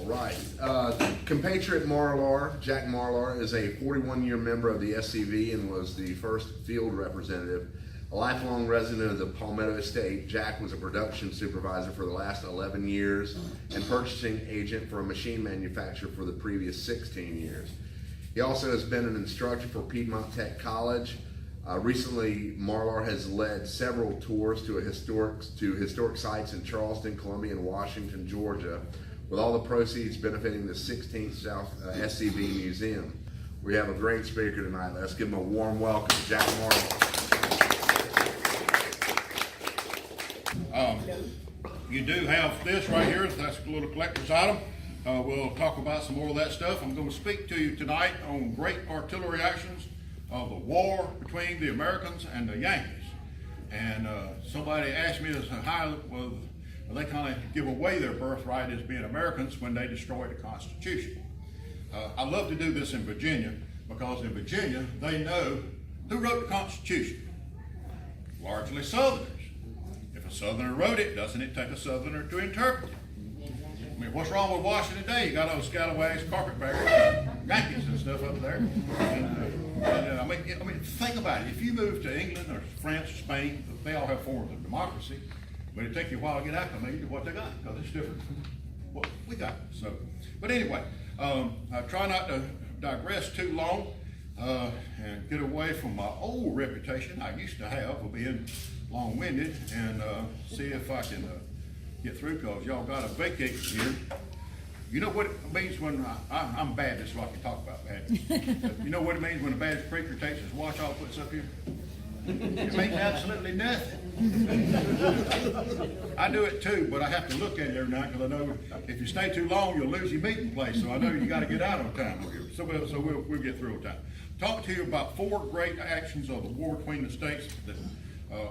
Right. Compatriot Marlar, Jack Marlar, is a 41-year member of the SCV and was the first field representative. A lifelong resident of the Palmetto Estate, Jack was a production supervisor for the last 11 years and purchasing agent for a machine manufacturer for the previous 16 years. He also has been an instructor for Piedmont Tech College. Recently, Marlar has led several tours to historic sites in Charleston, Columbia, and Washington, Georgia, with all the proceeds benefiting the 16th South SCV Museum. We have a great speaker tonight. Let's give him a warm welcome, Jack Marlar. You do have this right here. That's a little collector's item. We'll talk about some more of that stuff. I'm going to speak to you tonight on great artillery actions of the war between the Americans and the Yankees. And somebody asked me how they kind of give away their birthright as being Americans when they destroyed the Constitution. I love to do this in Virginia because in Virginia they know who wrote the Constitution. Largely Southerners. If a Southerner wrote it, doesn't it take a Southerner to interpret it? I mean, what's wrong with Washington today? You got those scalawags, carpetbaggers, Yankees and stuff up there. I mean, think about it. If you move to England or France or Spain, they all have forms of democracy, but it takes you a while to get acclimated to what they got because it's different from what we got. So, but anyway, I try not to digress too long and get away from my old reputation I used to have of being long-winded and see if I can get through because y'all got a vacate here. You know what it means when I'm Baptist, so I can talk about Baptist. You know what it means when a Baptist preacher takes his watch off, puts up here? It means absolutely nothing. I do it too, but I have to look at it every night because I know if you stay too long, you'll lose your meeting place. So I know you got to get out on time over here. So we'll get through on time. Talk to you about 4 great actions of the war between the states that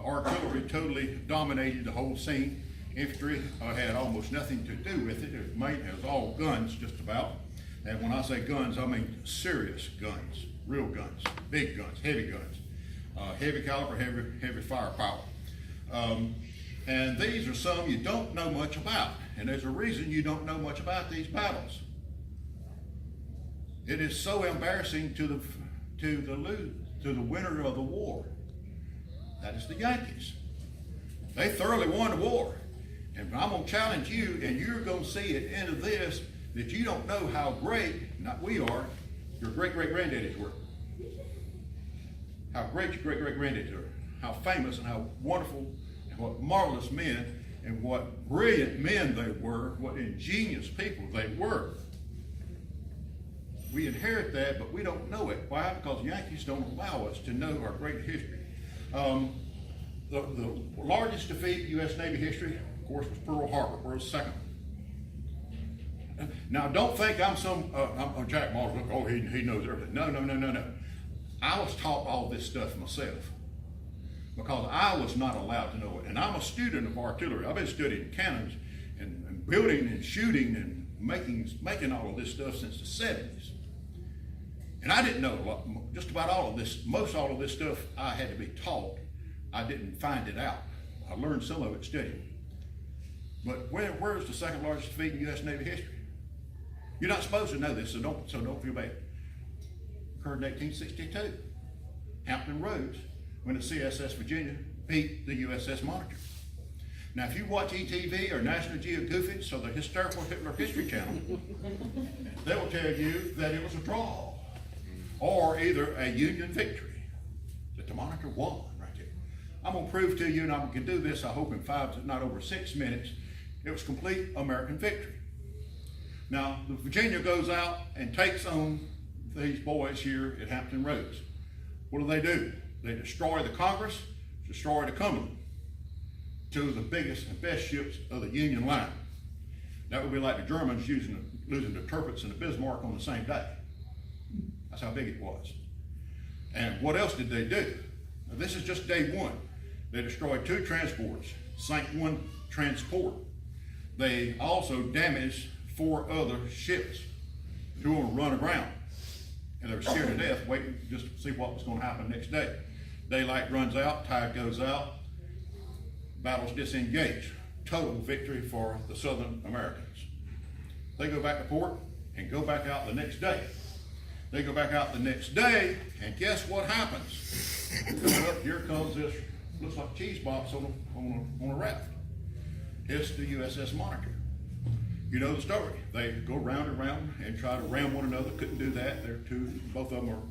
artillery totally dominated the whole scene. Infantry had almost nothing to do with it. It was all guns, just about. And when I say guns, I mean serious guns, real guns, big guns, heavy guns, heavy caliber, heavy firepower. And these are some you don't know much about. And there's a reason you don't know much about these battles. It is so embarrassing to the winner of the war. That is the Yankees. They thoroughly won the war. And I'm going to challenge you, and you're going to see at the end of this that you don't know how great, not we are, your great-great-granddaddies were. How great your great-great-granddaddies were. How famous and how wonderful and what marvelous men and what brilliant men they were, what ingenious people they were. We inherit that, but we don't know it. Why? Because the Yankees don't allow us to know our great history. The largest defeat in U.S. Navy history, of course, was Pearl Harbor, World's second. Now, don't think I'm Jack Marlar. Oh, he knows everything. No. I was taught all this stuff myself because I was not allowed to know it. And I'm a student of artillery. I've been studying cannons and building and shooting and making all of this stuff since the 70s. And I didn't know just about all of this. Most all of this stuff I had to be taught. I didn't find it out. I learned some of it studying. But where's the second largest defeat in U.S. Navy history? You're not supposed to know this, so don't feel bad. Occurred in 1862. Hampton Roads, when the CSS Virginia beat the USS Monitor. Now, if you watch ETV or National Geographic or the Hysterical Hitler History Channel, they will tell you that it was a draw or either a Union victory, that the Monitor won right there. I'm going to prove to you, and I can do this, I hope in 5 to not over 6 minutes, it was complete American victory. Now, the Virginia goes out and takes on these boys here at Hampton Roads. What do? They destroy the Congress, destroy the Cumberland, 2 of the biggest and best ships of the Union line. That would be like the Germans losing the Tirpitz and the Bismarck on the same day. That's how big it was. And what else did they do? Now, this is just day 1. They destroyed 2 transports, sank 1 transport. They also damaged 4 other ships. 2 of them run aground. And they were scared to death, waiting just to see what was going to happen next day. Daylight runs out, tide goes out, battles disengaged. Total victory for the Southern Americans. They go back to port and go back out the next day. They go back out the next day, and guess what happens? Well, here comes this, looks like a cheese box on a raft. It's the USS Monitor. You know the story. They go round and round and try to ram one another. Couldn't do that. Both of them are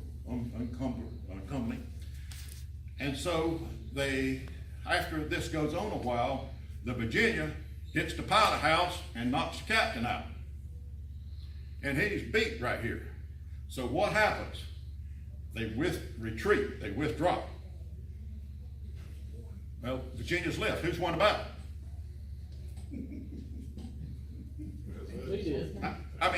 uncomely. And so after this goes on a while, the Virginia hits the pilot house and knocks the captain out. And he's beat right here. So what happens? They retreat, they withdraw. Well, Virginia's left. Who's won about it? We did. I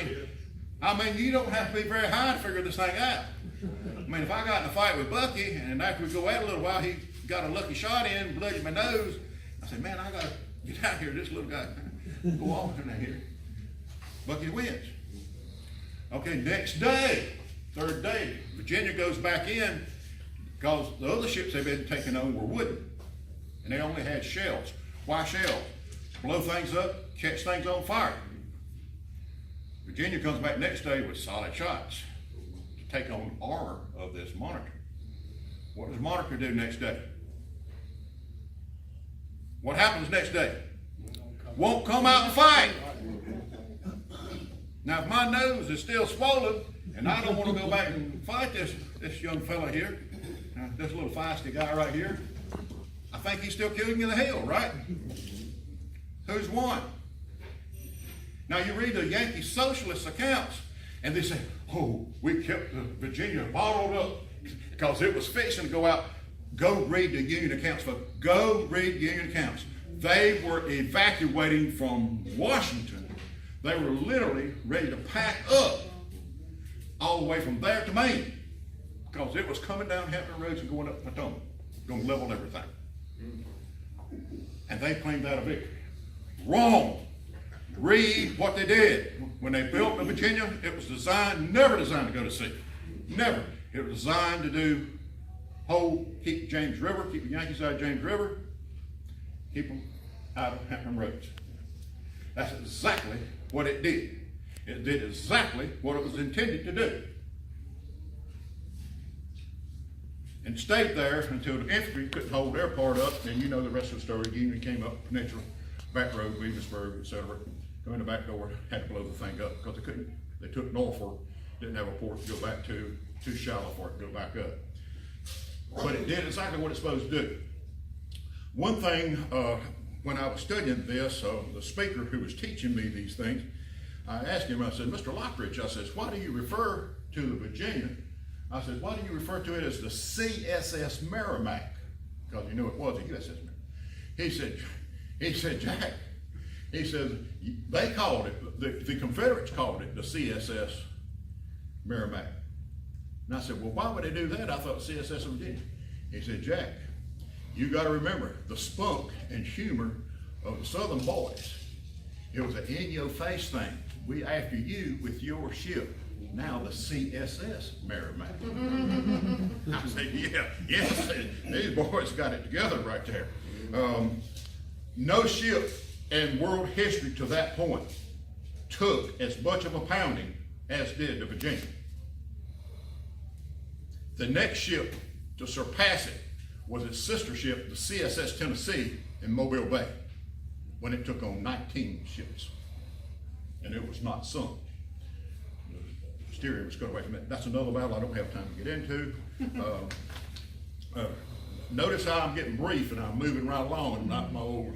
mean, you don't have to be very high to figure this thing out. I mean, if I got in a fight with Bucky, and after we go at it a little while, he got a lucky shot in, blooded my nose. I said, man, I gotta get out of here. This little guy go off in here. Bucky wins. Okay, next day, third day, Virginia goes back in because the other ships they've been taking on were wooden, and they only had shells. Why shells? Blow things up, catch things on fire. Virginia comes back next day with solid shots to take on armor of this Monitor. What does Monitor do next day? What happens next day? Won't come out and fight. Now, if my nose is still swollen and I don't want to go back and fight this young fella here, this little feisty guy right here, I think he's still killing in the hill, right? Who's won? Now you read the Yankee socialist accounts, and they say, oh, we kept Virginia bottled up because it was fixing to go out. Go read the Union accounts, folks. Go read Union accounts. They were evacuating from Washington. They were literally ready to pack up all the way from there to Maine because it was coming down Hampton Roads and going up Potomac, going to level everything. And they claimed that a victory. Wrong. Read what they did. When they built the Virginia, it was never designed to go to sea. Never. It was designed to keep James River, keep the Yankees out of James River, keep them out of Hampton Roads. That's exactly what it did. It did exactly what it was intended to do. And stayed there until the infantry couldn't hold their part up, and you know the rest of the story. The Union came up Peninsula, back road, Williamsburg, etc. Go in the back door, had to blow the thing up because they couldn't. They took Norfolk, didn't have a port to go back to, too shallow for it to go back up. But it did exactly what it's supposed to do. One thing, when I was studying this, the speaker who was teaching me these things, I asked him, I said, Mr. Lockridge, I said, why do you refer to the Virginia? I said, why do you refer to it as the CSS Merrimack? Because you know it was a USS Merrimack. He said, Jack, he said, they called it, the Confederates called it the CSS Merrimack. And I said, well, why would they do that? I thought CSS Virginia. He said, Jack, you got to remember the spunk and humor of the Southern boys. It was an in-your-face thing. We after you with your ship. Now the CSS Merrimack. I said, yes, these boys got it together right there. No ship in world history to that point took as much of a pounding as did the Virginia. The next ship to surpass it was its sister ship, the CSS Tennessee in Mobile Bay, when it took on 19 ships. And it was not sunk. The steering was cut away from it. That's another battle I don't have time to get into. Notice how I'm getting brief and I'm moving right along and not my old,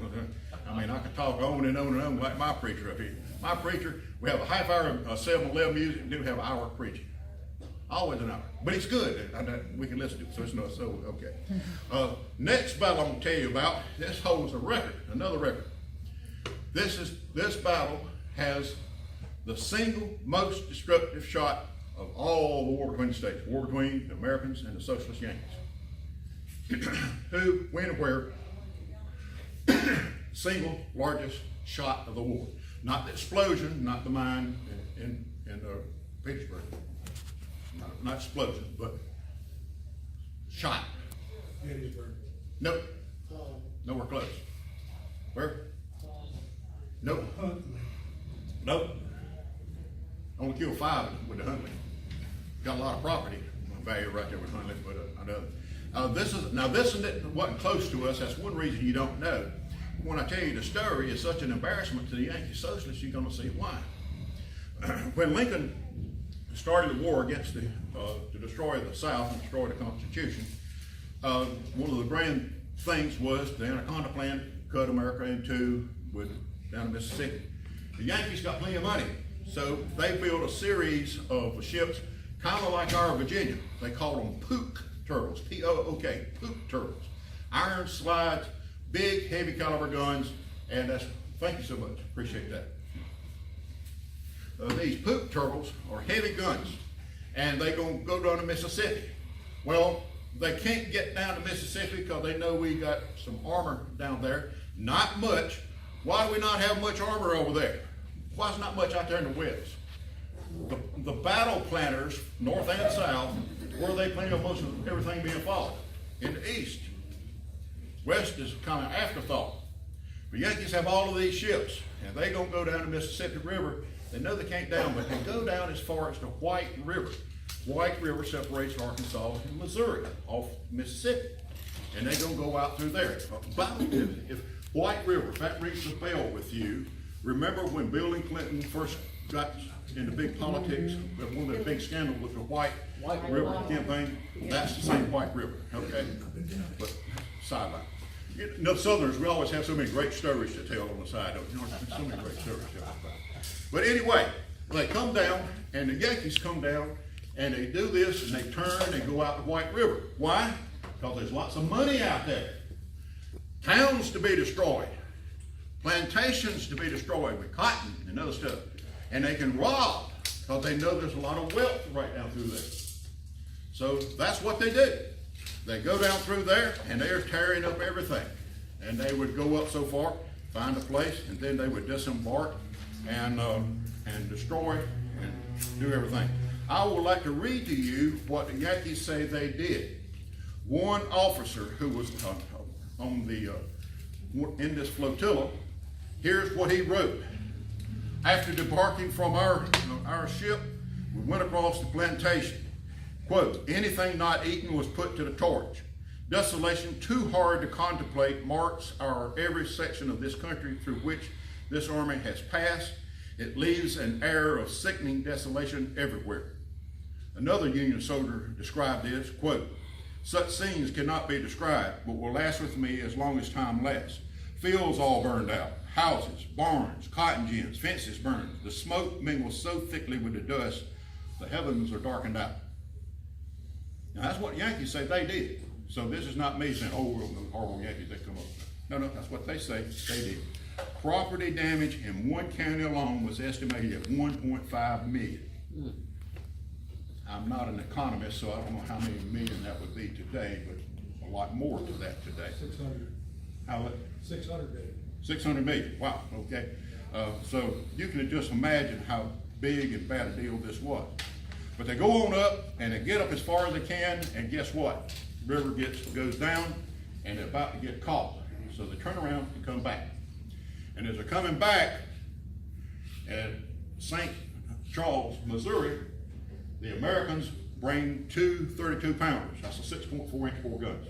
I mean, I could talk on and on and on like my preacher up here. My preacher, we have a half hour of 7-11 music and then we have an hour of preaching. Always an hour, but it's good. We can listen to it, so it's not so okay. Next battle I'm going to tell you about. This holds a record, another record. This battle has the single most destructive shot of all the war between the states, war between the Americans and the socialist Yankees. Who, when, and where? Single largest shot of the war. Not the explosion, not the mine in Pittsburgh. Not explosion, but shot. Gettysburg. Nope. Nowhere close. Where? Nope. Nope. Only killed 5 with the Huntley. Got a lot of property value right there with Huntley, but this wasn't close to us. That's one reason you don't know. When I tell you the story is such an embarrassment to the Yankee socialists, you're going to see why. When Lincoln started the war against to destroy the South and destroy the Constitution, one of the grand things was the Anaconda Plan cut America in two down to Mississippi. The Yankees got plenty of money, so they built a series of ships, kind of like our Virginia. They called them pook turtles, P-O-O-K, pook turtles. Iron slides, big, heavy caliber guns, and thank you so much, appreciate that. These pook turtles are heavy guns, and they're going to go down to Mississippi. Well, they can't get down to Mississippi because they know we got some armor down there. Not much. Why do we not have much armor over there? Why is not much out there in the west? The battle planners, north and south, where are they planning on most of everything being fought? In the east. West is kind of afterthought. The Yankees have all of these ships, and they gonna go down the Mississippi River. They know they can't down, but they go down as far as the White River. White River separates Arkansas and Missouri off Mississippi, and they're gonna go out through there. If White River, if that rings a bell with you, remember when Bill and Clinton first got into big politics, one of the big scandals was the White River campaign? That's the same White River, okay? But sideline. You know, Southerners, we always have so many great stories to tell on the side of it. You know, so many great stories to tell. But anyway, they come down, and the Yankees come down, and they do this, and they turn, and go out the White River. Why? Because there's lots of money out there. Towns to be destroyed. Plantations to be destroyed with cotton and other stuff. And they can rob, because they know there's a lot of wealth right down through there. So that's what they do. They go down through there, and they're tearing up everything. And they would go up so far, find a place, and then they would disembark and destroy and do everything. I would like to read to you what the Yankees say they did. One officer who was in this flotilla, here's what he wrote. After debarking from our ship, we went across the plantation. Quote, anything not eaten was put to the torch. Desolation too hard to contemplate marks our every section of this country through which this army has passed. It leaves an air of sickening desolation everywhere. Another Union soldier described this, quote, such scenes cannot be described, but will last with me as long as time lasts. Fields all burned out, houses, barns, cotton gins, fences burned. The smoke mingles so thickly with the dust, the heavens are darkened out. Now that's what Yankees say they did. So this is not me saying, oh, those horrible Yankees, they come up. No, that's what they say they did. Property damage in one county alone was estimated at 1.5 million. I'm not an economist, so I don't know how many million that would be today, but a lot more to that today. 600. How much? 600 million. 600 million, wow, okay. So you can just imagine how big and bad a deal this was. But they go on up and they get up as far as they can, and guess what? The river goes down and they're about to get caught. So they turn around and come back. And as they're coming back at St. Charles, Missouri, the Americans bring two 32-pounders. That's a 6.4-inch bore guns.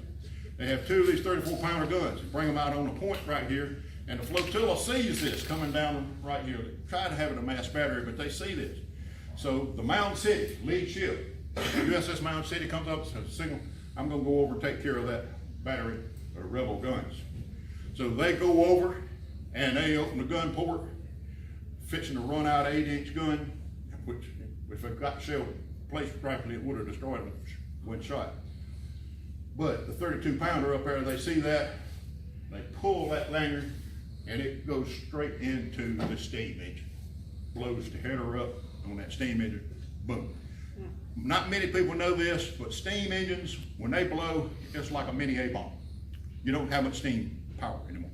They have two of these 34-pounder guns and bring them out on a point right here. And the flotilla sees this coming down right here. They try to have it a mass battery, but they see this. So the Mound City lead ship, USS Mound City, comes up and says, signal, I'm going to go over and take care of that battery of rebel guns. So they go over and they open the gun port, fixing to run out an 8-inch gun, which if it got shell placed correctly, it would have destroyed them when shot. But the 32-pounder up there, they see that, they pull that lanyard, and it goes straight into the steam engine. Blows the header up on that steam engine, boom. Not many people know this, but steam engines, when they blow, it's like a mini A-bomb. You don't have much steam power anymore.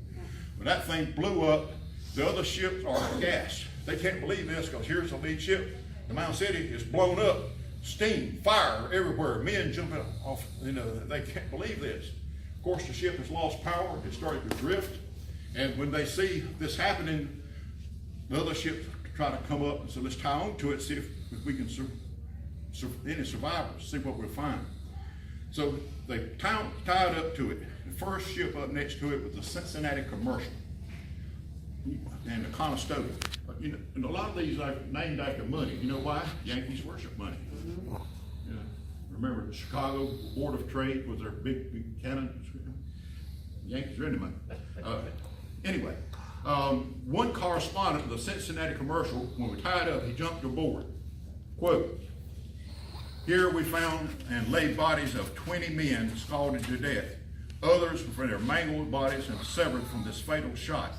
When that thing blew up, the other ships are gassed. They can't believe this because here's the lead ship. The Mound City is blown up. Steam, fire everywhere, men jumping off, they can't believe this. Of course, the ship has lost power, it started to drift, and when they see this happening, the other ships try to come up, and so let's tie on to it, see if we can any survivors, see what we'll find. So they tied up to it. The first ship up next to it was the Cincinnati Commercial and the Conestoga. You know, and a lot of these are named after money. You know why? Yankees worship money. You know, remember the Chicago Board of Trade was their big cannon. Yankees are into money. Anyway, one correspondent of the Cincinnati Commercial, when we tied up, he jumped aboard. Quote, "Here we found and laid bodies of 20 men scalded to death. Others with their mangled bodies and severed from this fatal shot.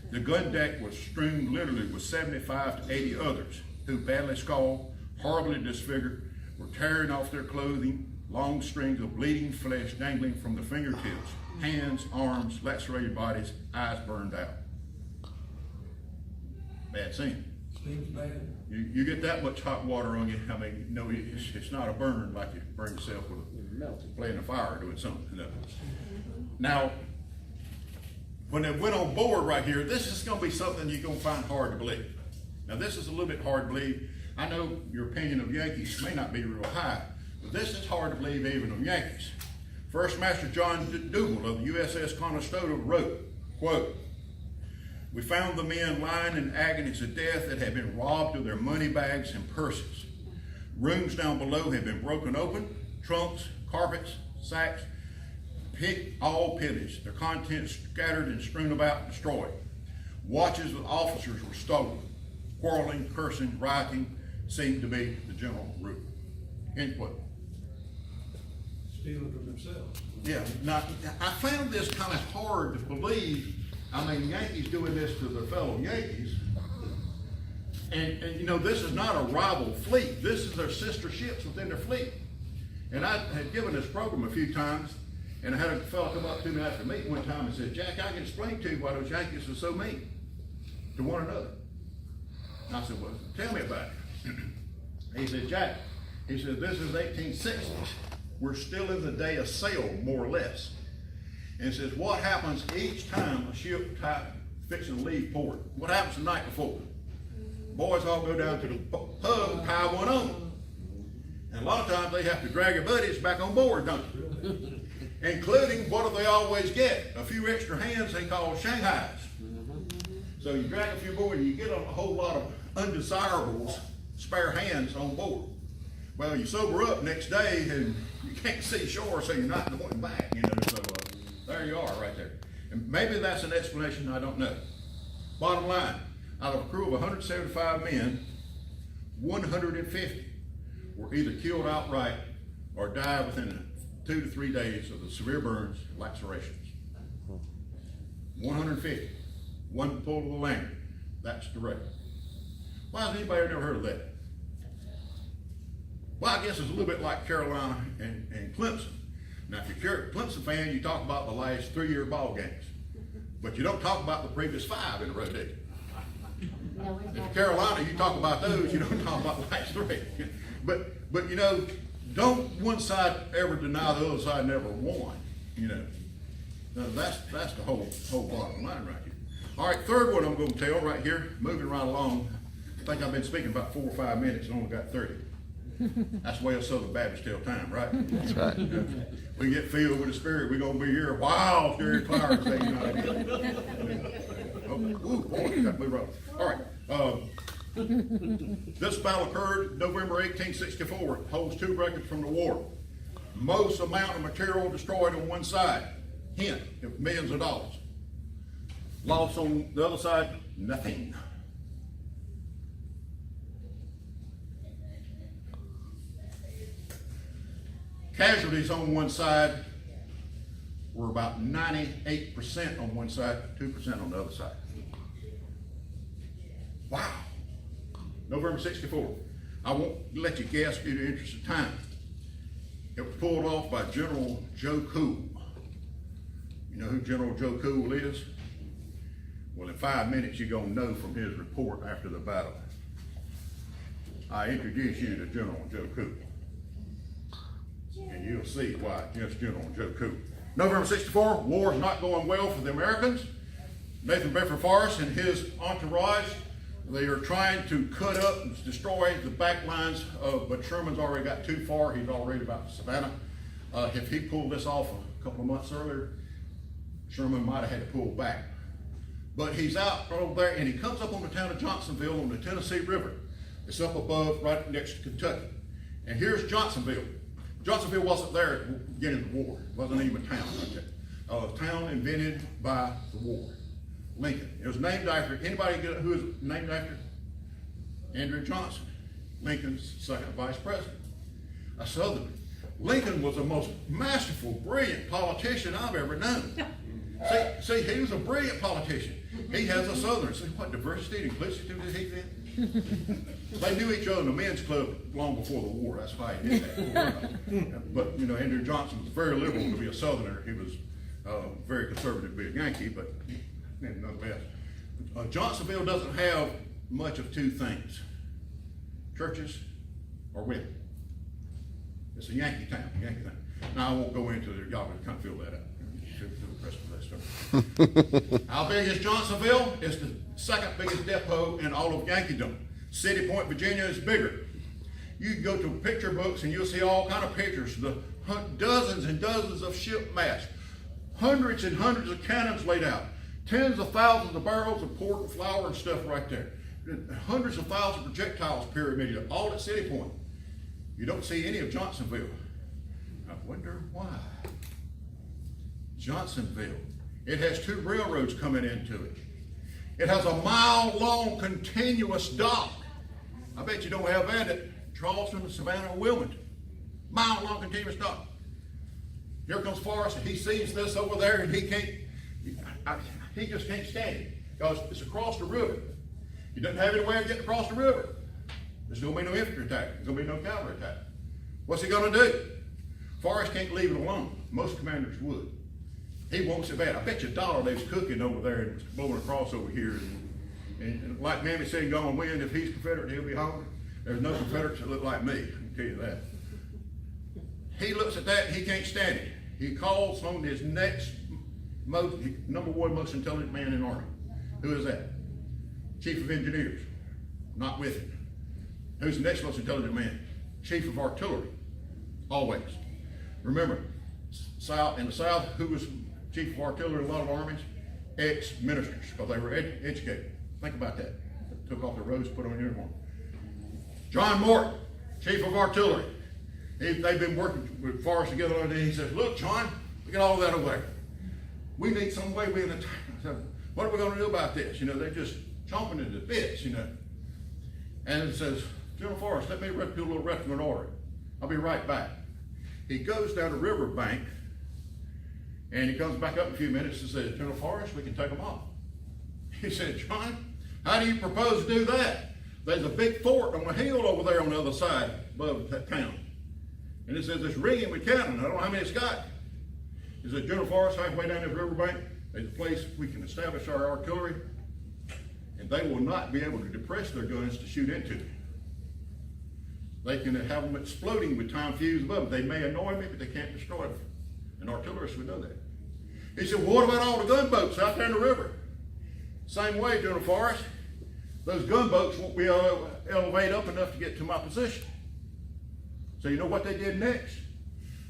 The gun deck was strewn literally with 75 to 80 others who, badly scalded, horribly disfigured, were tearing off their clothing, long strings of bleeding flesh dangling from the fingertips, hands, arms, lacerated bodies, eyes burned out." Bad scene. Seems bad. You get that much hot water on you, I mean, you know, it's not a burn like you burn yourself with playing a fire or doing something. No. Now, when they went on board right here, this is gonna be something you're gonna find hard to believe. Now, this is a little bit hard to believe. I know your opinion of Yankees may not be real high, but this is hard to believe even of Yankees. First Master John Dougal of the USS Conestoga wrote, quote, "We found the men lying in agonies of death that had been robbed of their money bags and purses. Rooms down below had been broken open, trunks, carpets, sacks, all pillaged, their contents scattered and strewn about and destroyed. Watches with officers were stolen. Quarreling, cursing, rioting seemed to be the general rule." End quote. Stealing from themselves. Yeah, now, I found this kind of hard to believe. I mean, Yankees doing this to their fellow Yankees. And you know, this is not a rival fleet. This is their sister ships within their fleet. And I had given this program a few times, and I had a fellow come up to me after the meeting one time and said, "Jack, I can explain to you why those Yankees are so mean to one another." And I said, "Well, tell me about it." He said, "Jack," he said, "this is 1860s. We're still in the day of sail, more or less." And says, "What happens each time a ship fixing to leave port? What happens the night before? Boys all go down to the pub and tie one on. And a lot of times they have to drag their buddies back on board, don't they? Including, what do they always get? A few extra hands they call Shanghais. So you drag a few board and you get a whole lot of undesirables, spare hands on board. Well, you sober up next day and you can't see shore, so you're not going back, you know, so there you are right there. And maybe that's an explanation, I don't know. Bottom line, out of a crew of 175 men, 150 were either killed outright or died within 2 to 3 days of the severe burns and lacerations. 150. One pull of the lanyard. That's the record. Why has anybody ever heard of that? Well, I guess it's a little bit like Carolina and Clemson. Now, if you're a Clemson fan, you talk about the last 3-year ball games, but you don't talk about the previous 5 in a row, do you? If Carolina, you talk about those, you don't talk about the last 3. But you know, don't one side ever deny the other side never won. You know, now, that's the whole bottom line right here. All right, third one I'm going to tell right here. Moving right along. I think I've been speaking about 4 or 5 minutes and only got 30. That's the way a Southern Baptist tell time, right? That's right. We get filled with the Spirit. We're gonna be here. Wow, Jerry Clark say, you know. Ooh, boy, got to move on. All right. This battle occurred November 1864. It holds 2 records from the war. Most amount of material destroyed on one side. Hint, millions of dollars. Loss on the other side, nothing. Casualties on one side were about 98% on one side, 2% on the other side. Wow. November 64. I won't let you guess due to interest of time. It was pulled off by General Joe Cool. You know who General Joe Cool is? Well, in 5 minutes you're going to know from his report after the battle. I introduce you to General Joe Cool. And you'll see why it's General Joe Cool. November 64, war's not going well for the Americans. Nathan Bedford Forrest and his entourage They are trying to cut up and destroy the back lines, but Sherman's already got too far. He's already about Savannah. If he pulled this off a couple of months earlier, Sherman might have had to pull back. But he's out right over there, and he comes up on the town of Johnsonville on the Tennessee River. It's up above, right next to Kentucky. And here's Johnsonville. Johnsonville wasn't there at the beginning of the war. It wasn't even a town like that. A town invented by the war. Lincoln. It was named after, anybody who is named after? Andrew Johnson, Lincoln's second vice president, a Southerner. Lincoln was the most masterful, brilliant politician I've ever known. See, he was a brilliant politician. He has a Southerner. See what diversity and inclusivity did he did? They knew each other in the men's club long before the war. That's why he did that. But Andrew Johnson was very liberal to be a Southerner. He was very conservative to be a Yankee, but nonetheless. Johnsonville doesn't have much of two things: churches or women. It's a Yankee town, Now I won't go into it. Y'all can kind of fill that out. The rest of that stuff. How big is Johnsonville? It's the second biggest depot in all of Yankeedom. City Point, Virginia is bigger. You can go to picture books and you'll see all kind of pictures. The dozens and dozens of ship masts, hundreds and hundreds of cannons laid out, tens of thousands of barrels of pork and flour and stuff right there. Hundreds of thousands of projectiles pyramided, all at City Point. You don't see any of Johnsonville. I wonder why. Johnsonville, it has two railroads coming into it. It has a mile-long continuous dock. I bet you don't have that at Charleston, Savannah, or Wilmington. Mile-long continuous dock. Here comes Forrest, and he sees this over there, and he just can't stand it because it's across the river. He doesn't have any way of getting across the river. There's going to be no infantry attack. There's going to be no cavalry attack. What's he going to do? Forrest can't leave it alone. Most commanders would. He wants it bad. I bet you $1 there's cooking over there and blowing across over here. And like Mammy said, going to win. If he's Confederate, he'll be hungry. There's no Confederates that look like me. I can tell you that. He looks at that and he can't stand it. He calls on his next number one most intelligent man in the Army. Who is that? Chief of Engineers. Not with him. Who's the next most intelligent man? Chief of Artillery. Always. Remember, in the South, who was Chief of Artillery in a lot of armies? Ex-ministers, because they were educated. Think about that. Took off their robes, put on a uniform. John Morton, Chief of Artillery. They've been working with Forrest together, and he says, "Look, John, look at all that over there. We need some way we can attack. What are we going to do about this? They're just chomping into bits, And it says, General Forrest, let me do a little retinue order. I'll be right back." He goes down the river bank, and he comes back up in a few minutes and says, "General Forrest, we can take them off." He said, "John, how do you propose to do that? There's a big fort on a hill over there on the other side above that town. And it says it's ringing with cannon. I don't know how many it's got." He said, "General Forrest, halfway down this riverbank, there's a place we can establish our artillery, and they will not be able to depress their guns to shoot into it. They can have them exploding with time fuse above them. They may annoy me, but they can't destroy them. An artillerist would know that." He said, "Well, what about all the gunboats out there in the river?" "Same way, General Forrest. Those gunboats won't be elevated up enough to get to my position." So you know what they did next?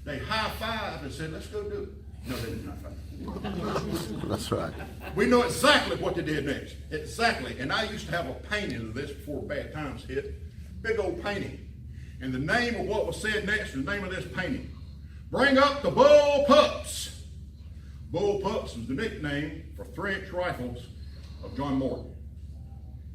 They high-fived and said, "Let's go do it." No, they didn't high-five. That's right. We know exactly what they did next. Exactly. And I used to have a painting of this before bad times hit. Big old painting. And the name of what was said next, the name of this painting: "Bring up the bull pups." Bull pups was the nickname for 3-inch rifles of John Morton.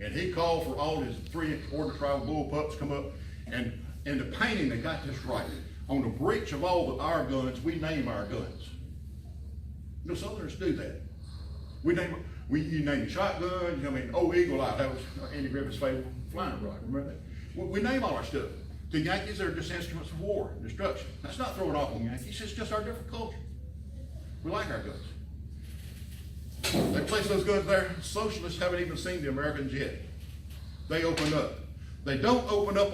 And he called for all his 3-inch ordnance rifle bull pups come up. And in the painting, they got this right. On the breech of all our guns, we name our guns. Southerners do that. You name shotguns. Old Eagle Eye, that was Andy Griffith's favorite flying rock. Remember that? We name all our stuff. The Yankees are just instruments of war and destruction. That's not throwing off on Yankees. It's just our different culture. We like our guns. They place those guns there. Socialists haven't even seen the Americans yet. They open up. They don't open up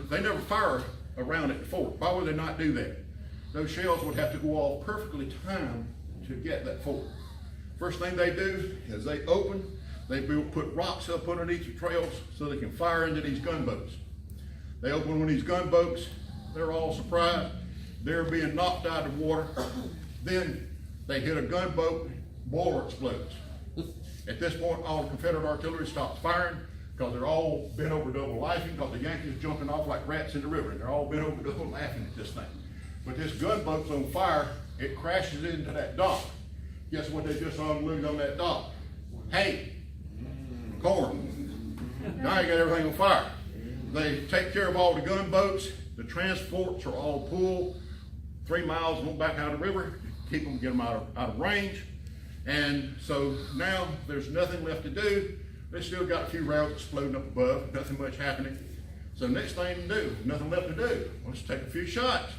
they never fire around at the fort. Why would they not do that? Those shells would have to go off perfectly timed to get that fort. First thing they do is they put rocks up underneath the trails so they can fire into these gunboats. They open one of these gunboats, they're all surprised, they're being knocked out of the water. Then they hit a gunboat, boiler explodes. At this point, all the Confederate artillery stops firing because they're all bent over double laughing because the Yankees jumping off like rats in the river, and they're all bent over double laughing at this thing. But this gunboat's on fire, it crashes into that dock. Guess what they just unloaded on that dock? Hay, corn. Now you got everything on fire. They take care of all the gunboats, the transports are all pulled 3 miles and back out of the river, get them out of range. And so now there's nothing left to do. They still got a few rounds exploding up above, nothing much happening. So next thing to do, nothing left to do. Let's take a few shots.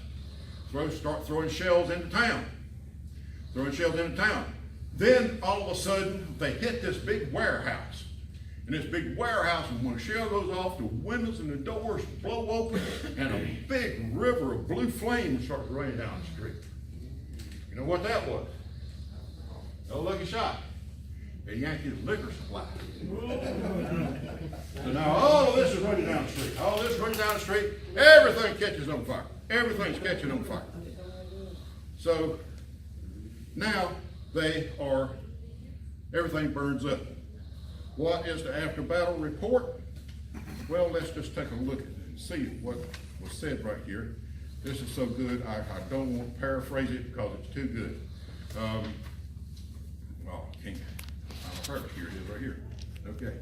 Start throwing shells into town. Then all of a sudden they hit this big warehouse. And this big warehouse, and when a shell goes off, the windows and the doors blow open, and a big river of blue flame starts raining down the street. You know what that was? No lucky shot. The Yankees liquor supply. So now all of this is running down the street. Everything catches on fire. Everything's catching on fire. So now everything burns up. What is the after battle report? Well, let's just take a look at it and see what was said right here. This is so good, I don't want to paraphrase it because it's too good. Here it is right here. Okay.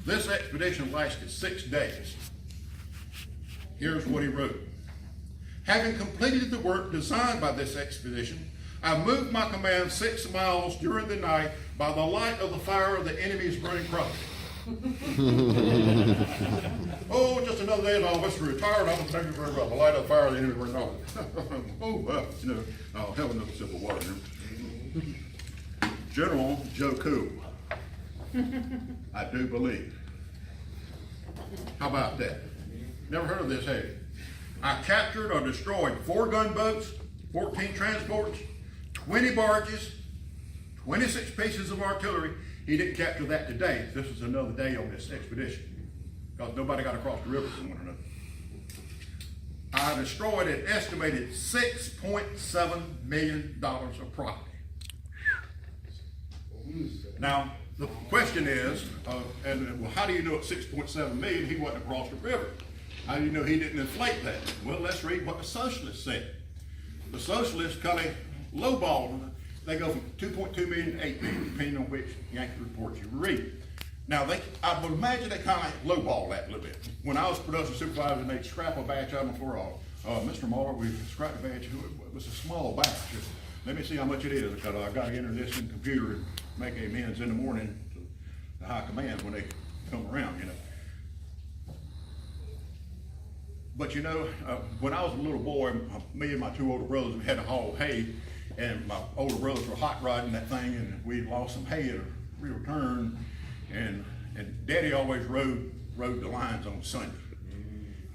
This expedition lasted 6 days. Here's what he wrote. Having completed the work designed by this expedition, I moved my command 6 miles during the night by the light of the fire of the enemy's burning crops. Oh, just another day and I'll wish to retire, and I'm going to thank you very well. The light of the fire of the enemy burning crops. Oh, well, I'll have another sip of water here. General Joe Cool, I do believe. How about that? Never heard of this, have you? I captured or destroyed 4 gunboats, 14 transports, 20 barges, 26 pieces of artillery. He didn't capture that today. This is another day on this expedition because nobody got across the river from one another. I destroyed an estimated $6.7 million of property. Now, the question is, well, how do you know at 6.7 million he wasn't across the river? How do you know he didn't inflate that? Well, let's read what the socialists said. The socialists kind of lowballed. They go from 2.2 million to 8 million, depending on which Yankee report you read. Now, I would imagine they kind of lowballed that a little bit. When I was production supervisor and they'd scrap a batch out before all, Mr. Marlar, we scrapped a batch. It was a small batch. Let me see how much it is, because I've got to enter this in the computer and make amends in the morning to the high command when they come around, But when I was a little boy, me and my 2 older brothers, we had to haul hay, and my older brothers were hot rodding that thing, and we lost some hay at a real turn, and Daddy always rode the lines on Sunday.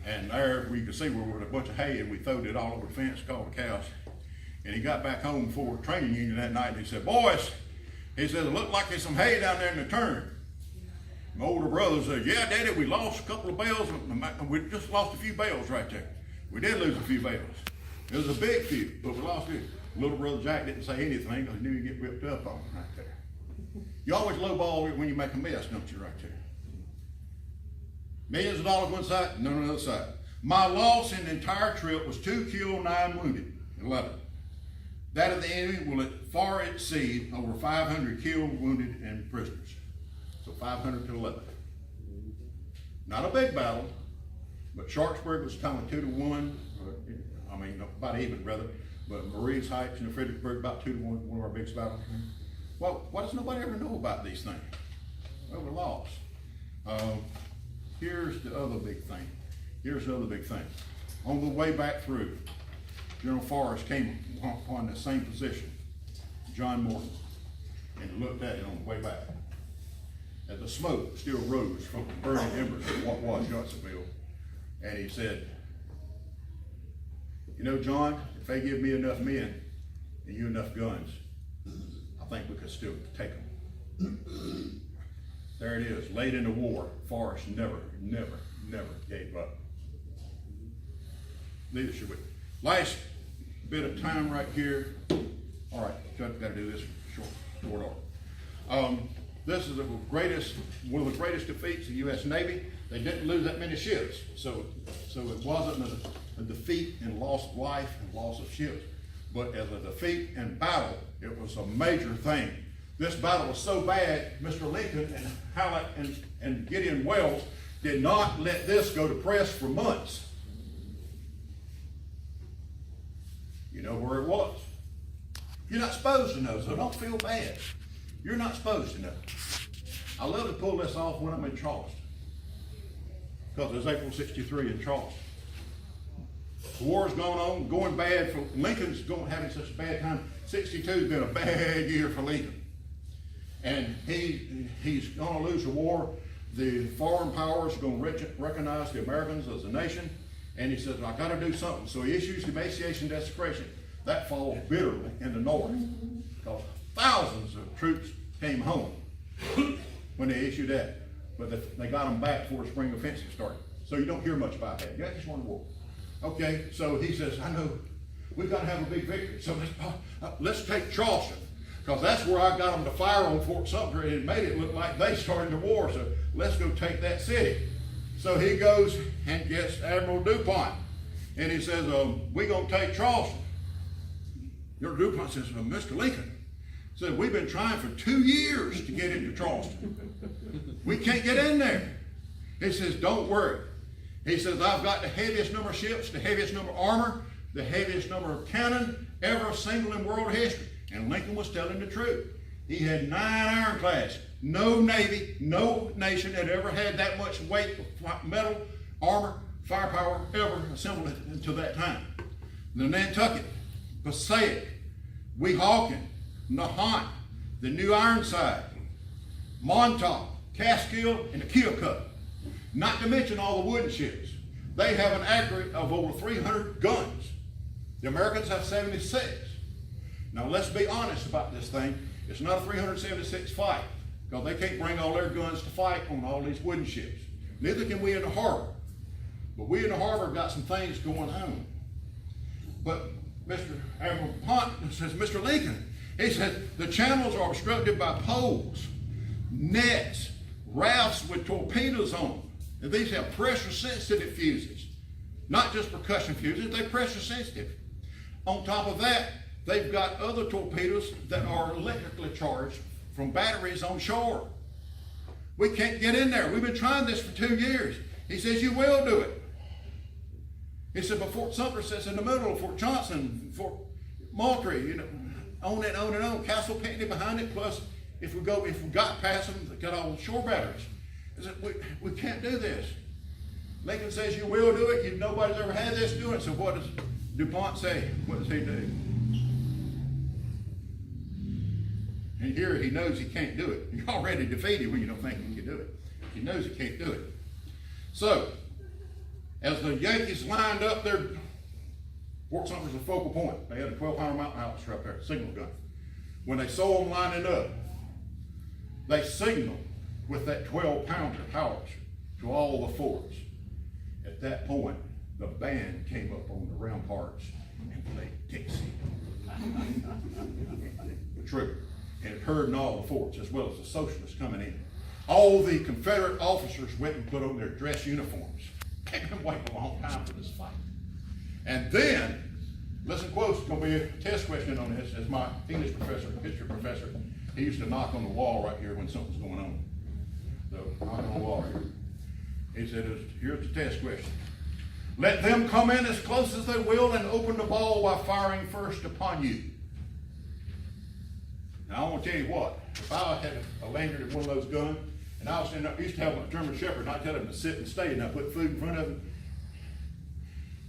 And there we could see where we were a bunch of hay, and we throwed it all over the fence, called the cows. And he got back home before training union that night, and he said, boys, he said, it looked like there's some hay down there in the turn. My older brother said, yeah, Daddy, we lost a couple of bales. We just lost a few bales right there. We did lose a few bales. It was a big few, but we lost it. Little brother Jack didn't say anything because he knew he'd get ripped up on right there. You always lowball it when you make a mess, don't you, right there? Millions of dollars one side, none on the other side. My loss in the entire trip was 2 killed, 9 wounded, 11. That of the enemy will far exceed over 500 killed, wounded, and prisoners. So 500 to 11. Not a big battle, but Sharpsburg was kind of 2 to 1. About even, rather. But Marie's Heights and Fredericksburg about 2 to 1, one of our biggest battles. Well, what does nobody ever know about these things? Well, we lost. Here's the other big thing. On the way back through, General Forrest came upon the same position, John Morton, and looked at it on the way back. As the smoke still rose from the burning embers of what was Johnsonville, and he said, John, if they give me enough men and you enough guns, I think we could still take them. There it is, late in the war, Forrest never gave up. Neither should we. Last bit of time right here. All right, got to do this short order. This is one of the greatest defeats of the U.S. Navy. They didn't lose that many ships, so it wasn't a defeat and loss of life and loss of ships. But as a defeat and battle, it was a major thing. This battle was so bad, Mr. Lincoln and Halleck and Gideon Welles did not let this go to press for months. You know where it was. You're not supposed to know, so don't feel bad. You're not supposed to know. I love to pull this off when I'm in Charleston, because it's April '63 in Charleston. The war's going bad for Lincoln's having such a bad time. '62's been a bad year for Lincoln. And he's going to lose the war. The foreign powers are going to recognize the Americans as a nation. And he says, I got to do something. So he issues the emaciation desecration. That falls bitterly in the North, because thousands of troops came home when they issued that. But they got them back before the spring offensive started. So you don't hear much about that. Yankees won the war. Okay, so he says, I know we've got to have a big victory. So let's take Charleston, because that's where I got them to fire on Fort Sumter, and it made it look like they started the war. So let's go take that city. So he goes and gets Admiral DuPont, and he says, we're going to take Charleston. General DuPont says, Mr. Lincoln, said, we've been trying for 2 years to get into Charleston. We can't get in there. He says, don't worry. He says, I've got the heaviest number of ships, the heaviest number of armor, the heaviest number of cannon ever single in world history. And Lincoln was telling the truth. He had 9 ironclads. No navy, no nation had ever had that much weight of metal, armor, firepower ever assembled until that time. The Nantucket, Passaic, Weehawken, Nahant, the New Ironside, Montauk, Catskill, and the Keokuk. Not to mention all the wooden ships. They have an aggregate of over 300 guns. The Americans have 76. Now let's be honest about this thing. It's not a 376 fight, because they can't bring all their guns to fight on all these wooden ships. Neither can we in the harbor. But we in the harbor have got some things going on. But Mr. Admiral Pont says, Mr. Lincoln, he said, the channels are obstructed by poles, nets, rafts with torpedoes on them. And these have pressure-sensitive fuses. Not just percussion fuses, they're pressure-sensitive. On top of that, they've got other torpedoes that are electrically charged from batteries on shore. We can't get in there. We've been trying this for 2 years. He says, you will do it. He said, but Fort Sumter sits in the middle of Fort Johnson, Fort Moultrie, you know, on and on and on. Castle Pinckney behind it, plus if we got past them, they got all the shore batteries. He said, we can't do this. Lincoln says, you will do it. Nobody's ever had this, do it. So what does DuPont say? What does he do? And here he knows he can't do it. You're already defeated when you don't think he can do it. He knows he can't do it. So, as the Yankees lined up their, Fort Sumter's a focal point. They had a 12-pounder mountain howitzer up there, signal gun. When they saw them lining up, they signaled with that 12-pounder howitzer to all the forts. At that point, the band came up on the ramparts and played Dixie. True. And it heard in all the forts, as well as the socialists coming in. All the Confederate officers went and put on their dress uniforms. They've been waiting a long time for this fight. And then, listen close, it's going to be a test question on this. As my English professor, history professor, he used to knock on the wall right here when something's going on. So, knock on the wall right here. He said, here's the test question. Let them come in as close as they will and open the ball by firing first upon you. Now, I want to tell you what, if I had a lanyard at one of those guns, and I was standing up, I used to have a German Shepherd, and I tell him to sit and stay, and I put food in front of him,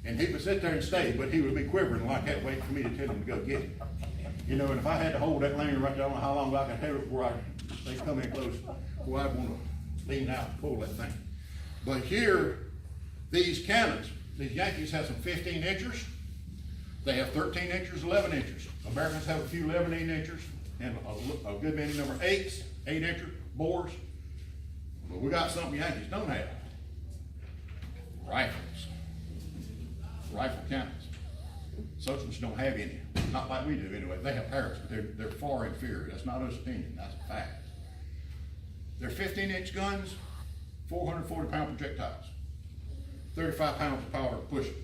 and he would sit there and stay, but he would be quivering like that, waiting for me to tell him to go get it. You know, and if I had to hold that lanyard right there, I don't know how long I could hold it before they come in close, before I'd want to lean out and pull that thing. But here, these cannons, these Yankees have some 15 inchers. They have 13 inchers, 11 inchers. Americans have a few 11 inchers and a good many number 8 incher bores. But we got something Yankees don't have. Rifles. Rifle cannons. Socialists don't have any. Not like we do anyway. They have Harris, but they're far inferior. That's not us opinion, that's a fact. They're 15-inch guns, 440-pound projectiles. 35 pounds of powder to push it.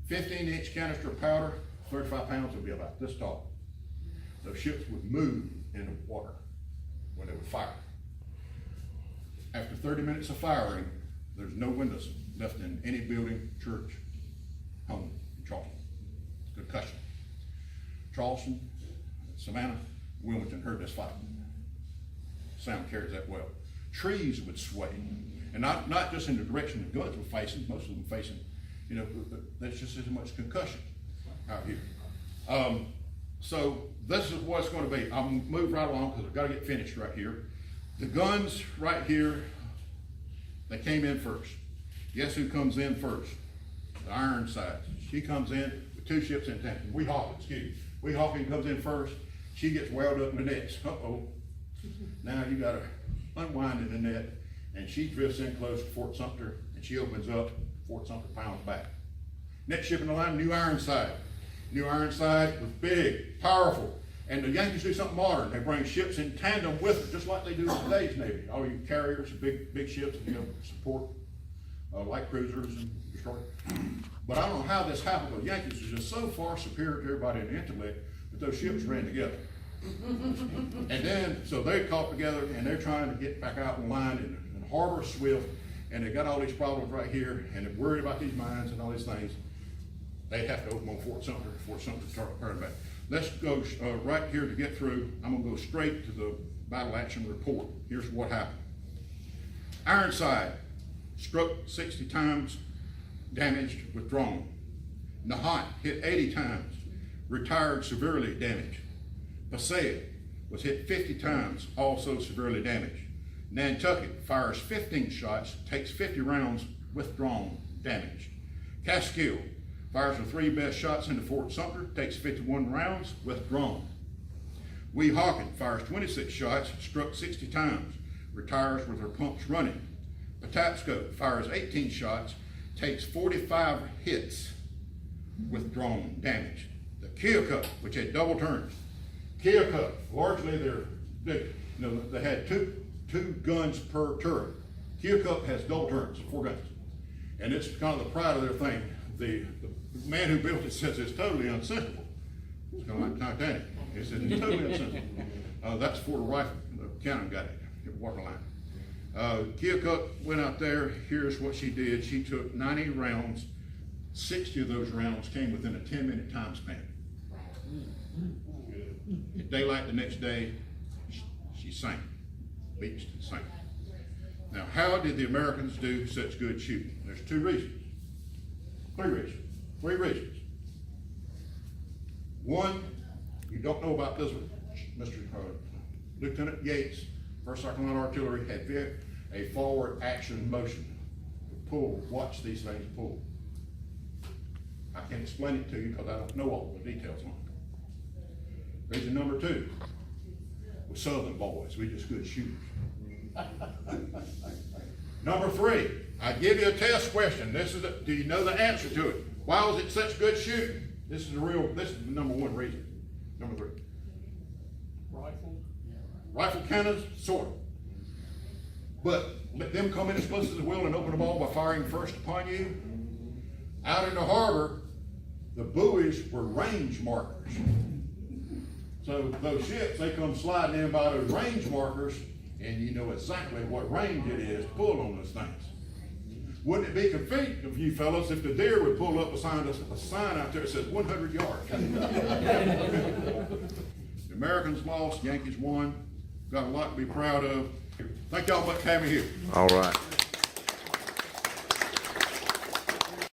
15-inch canister of powder, 35 pounds would be about this tall. Those ships would move in the water when they would fire. After 30 minutes of firing, there's no windows left in any building, church, home in Charleston. Concussion. Charleston, Savannah, Wilmington heard this fight. Sound carries that well. Trees would sway, and not just in the direction the guns were facing, most of them facing, you know, there's just as much concussion out here. So this is what it's going to be. I'll move right along because I've got to get finished right here. The guns right here, they came in first. Guess who comes in first? The Ironsides. She comes in with 2 ships in tandem. Weehawken comes in first. She gets whaled up in the nets. Uh-oh. Now you got to unwind in the net, and she drifts in close to Fort Sumter, and she opens up. Fort Sumter pounds back. Next ship in the line, New Ironside. New Ironside was big, powerful, and the Yankees do something modern. They bring ships in tandem with it, just like they do in today's Navy. All you carriers, big ships, you know, support light cruisers and destroyers. But I don't know how this happened, but the Yankees are just so far superior to everybody in intellect that those ships ran together. And then, so they caught together and they're trying to get back out in line and harbor swift, and they got all these problems right here, and they're worried about these mines and all these things. They have to open on Fort Sumter to start turning back. Let's go right here to get through. I'm gonna go straight to the battle action report. Here's what happened. Ironside struck 60 times, damaged, withdrawn. Nahant hit 80 times, retired, severely damaged. Passaic was hit 50 times, also severely damaged. Nantucket fires 15 shots, takes 50 rounds, withdrawn, damaged. Catskill fires the 3 best shots into Fort Sumter, takes 51 rounds, withdrawn. Weehawken fires 26 shots, struck 60 times, retires with her pumps running. Patapsco fires 18 shots, takes 45 hits, withdrawn, damaged. The Keokuk, which had double turns. Keokuk, largely they had two guns per turret. Keokuk has double turns, 4 guns. And it's kind of the pride of their thing. The man who built it says it's totally unsinkable. It's kind of like Titanic. He says it's totally unsinkable. That's for the rifle, the cannon got it, waterline. Keokuk went out there. Here's what she did. She took 90 rounds. 60 of those rounds came within a 10-minute time span. At daylight the next day, she sank, beached and sank. Now, how did the Americans do such good shooting? There's 2 reasons. 3 reasons. One, you don't know about this one, Mr. Lieutenant Yates, 1st Cyclone Artillery, had a forward action motion to pull, watch these things pull. I can't explain it to you because I don't know all the details on it. Reason number 2, we're Southern boys, we just good shooters. Number 3, I give you a test question. Do you know the answer to it? Why was it such good shooting? This is the number 1 reason. Number 3. Rifle cannons, sort of. But let them come in as close as they will and open the ball by firing first upon you. Out in the harbor, the buoys were range markers. So those ships, they come sliding in by those range markers, and you know exactly what range it is to pull on those things. Wouldn't it be convenient of you fellas if the Deer would pull up a sign out there that says 100 yards? The Americans lost, Yankees won. Got a lot to be proud of. Thank y'all much for having me here. All right.